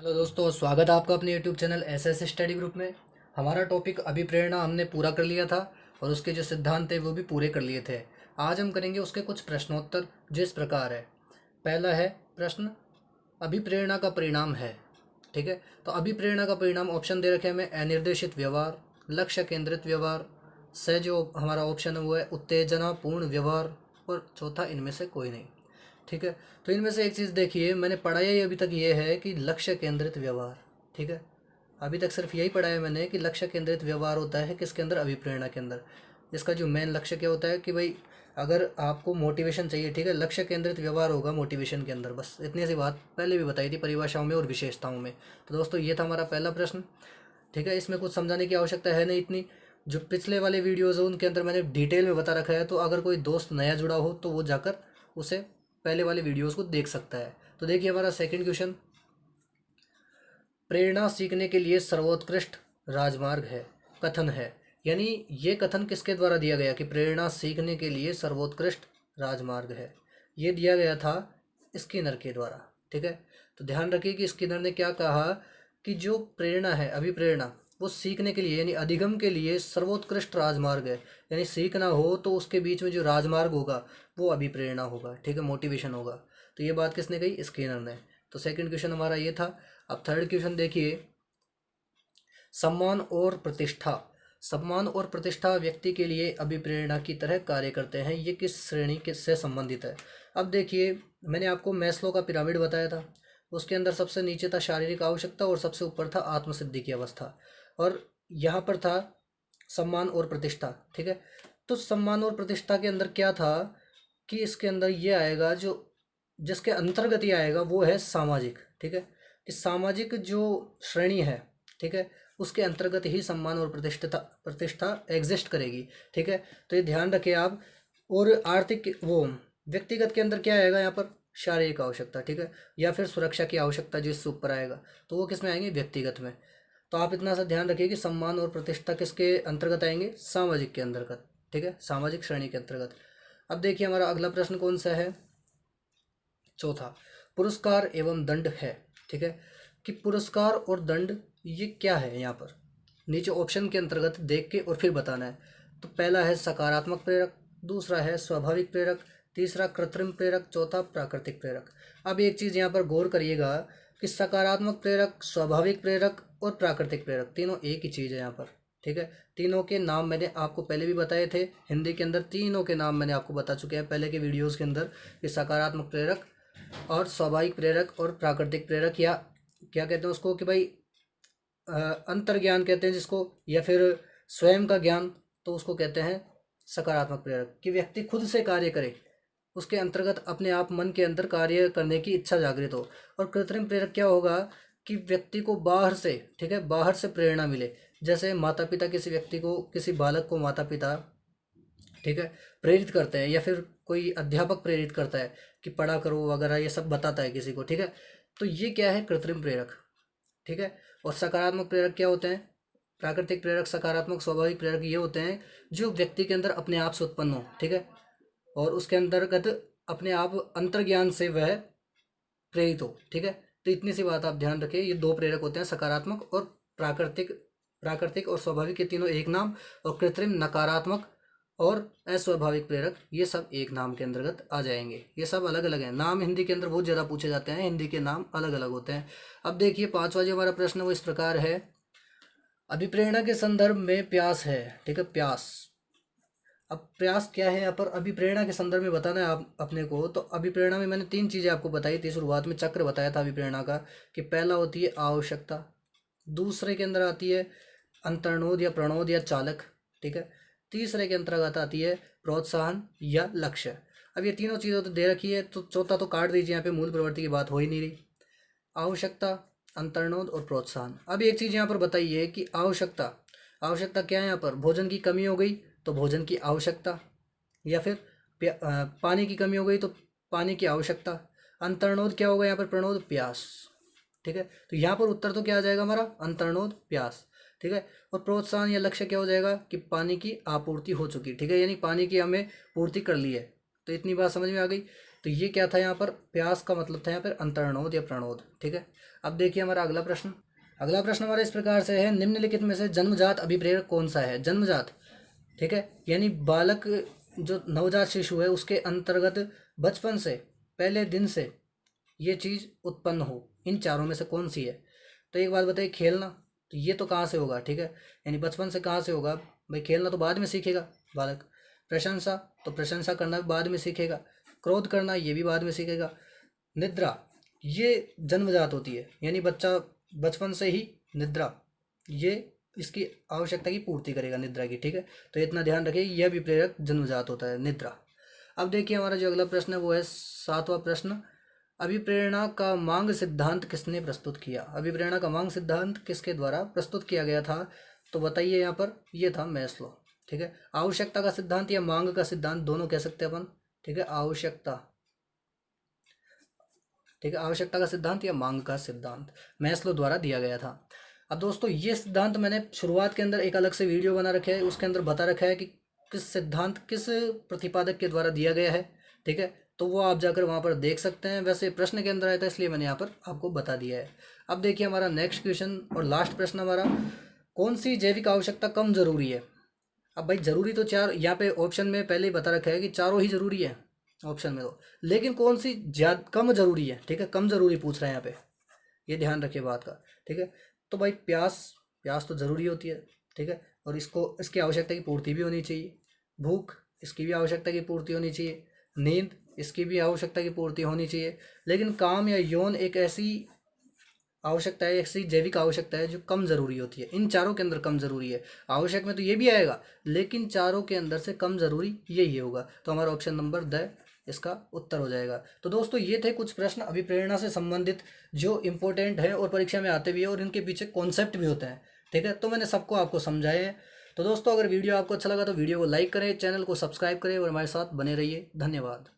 Hello दोस्तों, स्वागत है आपका अपने YouTube channel SS study group में। हमारा टॉपिक अभिप्रेरणा हमने पूरा कर लिया था और उसके जो सिद्धांत थे वो भी पूरे कर लिए थे। आज हम करेंगे उसके कुछ प्रश्नोत्तर जिस प्रकार है। पहला है प्रश्न, अभिप्रेरणा का परिणाम है। ठीक है, तो अभिप्रेरणा का परिणाम ऑप्शन दे रखे हैं हमें, अनिर्देशित व्यवहार, लक्ष्य केंद्रित व्यवहार, से जो हमारा ऑप्शन है वो है उत्तेजना पूर्ण व्यवहार, और चौथा इनमें से कोई नहीं। ठीक है, तो इनमें से एक चीज़ देखिए, मैंने पढ़ाया ही अभी तक ये है कि लक्ष्य केंद्रित व्यवहार। ठीक है, अभी तक सिर्फ यही पढ़ा है मैंने कि लक्ष्य केंद्रित व्यवहार होता है किसके अंदर, अभिप्रेरणा के अंदर। इसका जो मेन लक्ष्य क्या होता है कि भाई अगर आपको मोटिवेशन चाहिए, ठीक है, लक्ष्य केंद्रित व्यवहार होगा मोटिवेशन के अंदर। बस इतनी सी बात पहले भी बताई थी परिभाषाओं में और विशेषताओं में। तो दोस्तों ये था हमारा पहला प्रश्न। ठीक है, इसमें कुछ समझाने की आवश्यकता है नहीं इतनी। जो पिछले वाले वीडियोज़ है उनके अंदर मैंने डिटेल में बता रखा है, तो अगर कोई दोस्त नया जुड़ा हो तो वो जाकर उसे पहले वाले वीडियोज़ को देख सकता है। तो देखिए हमारा सेकंड क्वेश्चन, प्रेरणा सीखने के लिए सर्वोत्कृष्ट राजमार्ग है, कथन है। यानी ये कथन किसके द्वारा दिया गया कि प्रेरणा सीखने के लिए सर्वोत्कृष्ट राजमार्ग है, ये दिया गया था स्किनर के द्वारा। ठीक है, तो ध्यान रखिए कि स्किनर ने क्या कहा कि जो प्रेरणा है, अभिप्रेरणा, वो सीखने के लिए यानी अधिगम के लिए सर्वोत्कृष्ट राजमार्ग है। यानी सीखना हो तो उसके बीच में जो राजमार्ग होगा वो अभिप्रेरणा होगा। ठीक है, मोटिवेशन होगा। तो ये बात किसने कही, स्किनर ने। तो सेकंड क्वेश्चन हमारा ये था। अब थर्ड क्वेश्चन देखिए, सम्मान और प्रतिष्ठा। सम्मान और प्रतिष्ठा व्यक्ति के लिए अभिप्रेरणा की तरह कार्य करते हैं, ये किस श्रेणी के से संबंधित है। अब देखिए, मैंने आपको मैस्लो का पिरामिड बताया था, उसके अंदर सबसे नीचे था शारीरिक आवश्यकता और सबसे ऊपर था आत्मसिद्धि की अवस्था, और यहाँ पर था सम्मान और प्रतिष्ठा। ठीक है, तो सम्मान और प्रतिष्ठा के अंदर क्या था कि इसके अंदर ये आएगा, जो जिसके अंतर्गत ये आएगा वो है सामाजिक। ठीक है, इस सामाजिक जो श्रेणी है, ठीक है, उसके अंतर्गत ही सम्मान और प्रतिष्ठा प्रतिष्ठा एग्जिस्ट करेगी। ठीक है, तो ये ध्यान रखें आप। और आर्थिक वो व्यक्तिगत के अंदर क्या आएगा यहाँ पर, शारीरिक आवश्यकता। ठीक है, या फिर सुरक्षा की आवश्यकता जो इससे ऊपर आएगा, तो वो किस में आएंगे, व्यक्तिगत में। तो आप इतना सा ध्यान रखिए कि सम्मान और प्रतिष्ठा किसके अंतर्गत आएंगे, सामाजिक के अंतर्गत। ठीक है, सामाजिक श्रेणी के अंतर्गत। अब देखिए हमारा अगला प्रश्न कौन सा है, चौथा, पुरस्कार एवं दंड है। ठीक है, कि पुरस्कार और दंड ये क्या है, यहाँ पर नीचे ऑप्शन के अंतर्गत देख के और फिर बताना है। तो पहला है सकारात्मक प्रेरक, दूसरा है स्वाभाविक प्रेरक, तीसरा कृत्रिम प्रेरक, चौथा प्राकृतिक प्रेरक। अब एक चीज़ यहाँ पर गौर करिएगा कि सकारात्मक प्रेरक, स्वाभाविक प्रेरक और प्राकृतिक प्रेरक तीनों एक ही चीज़ है यहाँ पर। ठीक है, तीनों के नाम मैंने आपको पहले भी बताए थे, हिंदी के अंदर तीनों के नाम मैंने आपको बता चुके हैं पहले के वीडियोज़ के अंदर, कि सकारात्मक प्रेरक और स्वाभाविक प्रेरक और प्राकृतिक प्रेरक, या क्या कहते हैं उसको कि भाई अंतर ज्ञान कहते हैं जिसको, या फिर स्वयं का ज्ञान, तो उसको कहते हैं सकारात्मक प्रेरक। कि व्यक्ति खुद से कार्य करे, उसके अंतर्गत अपने आप मन के अंदर कार्य करने की इच्छा जागृत हो। और कृत्रिम प्रेरक क्या होगा कि व्यक्ति को बाहर से, ठीक है, बाहर से प्रेरणा मिले। जैसे माता पिता किसी व्यक्ति को, किसी बालक को माता पिता, ठीक है, प्रेरित करते हैं, या फिर कोई अध्यापक प्रेरित करता है कि पढ़ा करो वगैरह, ये सब बताता है किसी को। ठीक है, तो ये क्या है, कृत्रिम प्रेरक। ठीक है, और सकारात्मक प्रेरक क्या होते हैं, प्राकृतिक प्रेरक, सकारात्मक, स्वाभाविक प्रेरक ये होते हैं जो व्यक्ति के अंदर अपने आप से उत्पन्न हो। ठीक है, और उसके अंतर्गत अपने आप अंतर्ज्ञान से वह प्रेरित हो। ठीक है, तो इतनी सी बात आप ध्यान रखें, ये दो प्रेरक होते हैं, सकारात्मक और प्राकृतिक। प्राकृतिक और स्वाभाविक के तीनों एक नाम, और कृत्रिम, नकारात्मक और अस्वाभाविक प्रेरक ये सब एक नाम के अंतर्गत आ जाएंगे। ये सब अलग अलग हैं, नाम हिंदी के अंदर बहुत ज़्यादा पूछे जाते हैं, हिंदी के नाम अलग अलग होते हैं। अब देखिए पांचवा जो हमारा प्रश्न है वो इस प्रकार है, अभिप्रेरणा के संदर्भ में प्यास है। ठीक है, प्यास। अब प्रयास क्या है यहाँ पर, अभिप्रेरणा के संदर्भ में बताना है आप अपने को। तो अभिप्रेरणा में मैंने तीन चीज़ें आपको बताई थी शुरुआत में, चक्र बताया था अभिप्रेरणा का, कि पहला होती है आवश्यकता, दूसरे के अंदर आती है अंतर्नोद या प्रणोद या चालक। ठीक है, तीसरे के अंतर्गत आती है प्रोत्साहन या लक्ष्य। अब ये तीनों चीज़ें तो दे रखी है, तो चौथा तो काट दीजिए, यहाँ पे मूल प्रवृत्ति की बात हो ही नहीं रही। आवश्यकता, अंतर्नोद और प्रोत्साहन। अब एक चीज़ यहाँ पर बताइए कि आवश्यकता, आवश्यकता क्या है यहाँ पर, भोजन की कमी हो गई तो भोजन की आवश्यकता, या फिर पानी की कमी हो गई तो पानी की आवश्यकता। अंतर्नोद क्या होगा यहाँ पर, प्रणोद, प्यास। ठीक है, तो यहाँ पर उत्तर तो क्या आ जाएगा हमारा, अंतर्नोद, प्यास। ठीक है, और प्रोत्साहन या लक्ष्य क्या हो जाएगा कि पानी की आपूर्ति हो चुकी। ठीक है, यानी पानी की हमें पूर्ति कर ली है। तो इतनी बात समझ में आ गई। तो ये क्या था यहाँ पर, प्यास का मतलब था यहाँ पर अंतर्नोद या प्रणोद। ठीक है, अब देखिए हमारा अगला प्रश्न। अगला प्रश्न हमारा इस प्रकार से है, निम्नलिखित में से जन्मजात अभिप्रेरक कौन सा है? जन्मजात, ठीक है, यानी बालक जो नवजात शिशु है उसके अंतर्गत बचपन से, पहले दिन से ये चीज़ उत्पन्न हो, इन चारों में से कौन सी है? तो एक बात बताइए, खेलना, तो ये तो कहाँ से होगा, ठीक है, यानी बचपन से कहाँ से होगा भाई? खेलना तो बाद में सीखेगा बालक। प्रशंसा, तो प्रशंसा करना बाद में सीखेगा। क्रोध करना, ये भी बाद में सीखेगा। निद्रा, ये जन्मजात होती है, यानी बच्चा बचपन से ही निद्रा, ये इसकी आवश्यकता की पूर्ति करेगा निद्रा की, ठीक है। तो इतना ध्यान रखिए, यह भी प्रेरक जन्मजात होता है, निद्रा। अब देखिए हमारा जो अगला प्रश्न है वो है 7वां प्रश्न, अभिप्रेरणा का मांग सिद्धांत किसने प्रस्तुत किया? अभिप्रेरणा का मांग सिद्धांत किसके द्वारा प्रस्तुत किया गया था? तो बताइए यहाँ पर, ये था मैस्लो, ठीक है। आवश्यकता का सिद्धांत या मांग का सिद्धांत दोनों कह सकते हैं अपन, ठीक है। आवश्यकता, ठीक है, आवश्यकता का सिद्धांत या मांग का सिद्धांत मैस्लो द्वारा दिया गया था। अब दोस्तों ये सिद्धांत मैंने शुरुआत के अंदर एक अलग से वीडियो बना रखा है, उसके अंदर बता रखा है कि किस सिद्धांत किस प्रतिपादक के द्वारा दिया गया है, ठीक है। तो वो आप जाकर वहाँ पर देख सकते हैं। वैसे प्रश्न के अंदर आया था इसलिए मैंने यहाँ पर आपको बता दिया है। अब देखिए हमारा नेक्स्ट क्वेश्चन और लास्ट प्रश्न हमारा, कौन सी जैविक आवश्यकता कम जरूरी है? अब भाई जरूरी तो चार, यहाँ पे ऑप्शन में पहले ही बता रखा है कि चारों ही जरूरी है ऑप्शन में, तो लेकिन कौन सी ज्यादा कम जरूरी है, ठीक है, कम जरूरी पूछ रहे हैं यहाँ पे, ये ध्यान रखिए बात का, ठीक है। तो भाई प्यास, प्यास तो जरूरी होती है, ठीक है, और इसको इसकी आवश्यकता की पूर्ति भी होनी चाहिए। भूख, इसकी भी आवश्यकता की पूर्ति होनी चाहिए। नींद, इसकी भी आवश्यकता की पूर्ति होनी चाहिए। लेकिन काम या यौन एक ऐसी आवश्यकता है, ऐसी जैविक आवश्यकता है जो कम जरूरी होती है, इन चारों के अंदर कम जरूरी है। आवश्यक में तो ये भी आएगा, लेकिन चारों के अंदर से कम जरूरी यही होगा। तो हमारा ऑप्शन नंबर द इसका उत्तर हो जाएगा। तो दोस्तों ये थे कुछ प्रश्न अभिप्रेरणा से संबंधित जो इम्पोर्टेंट है और परीक्षा में आते भी है और इनके पीछे कॉन्सेप्ट भी होते हैं, ठीक है। तो मैंने सबको आपको समझाए हैं। तो दोस्तों अगर वीडियो आपको अच्छा लगा तो वीडियो को लाइक करें, चैनल को सब्सक्राइब करें और हमारे साथ बने रहिए। धन्यवाद।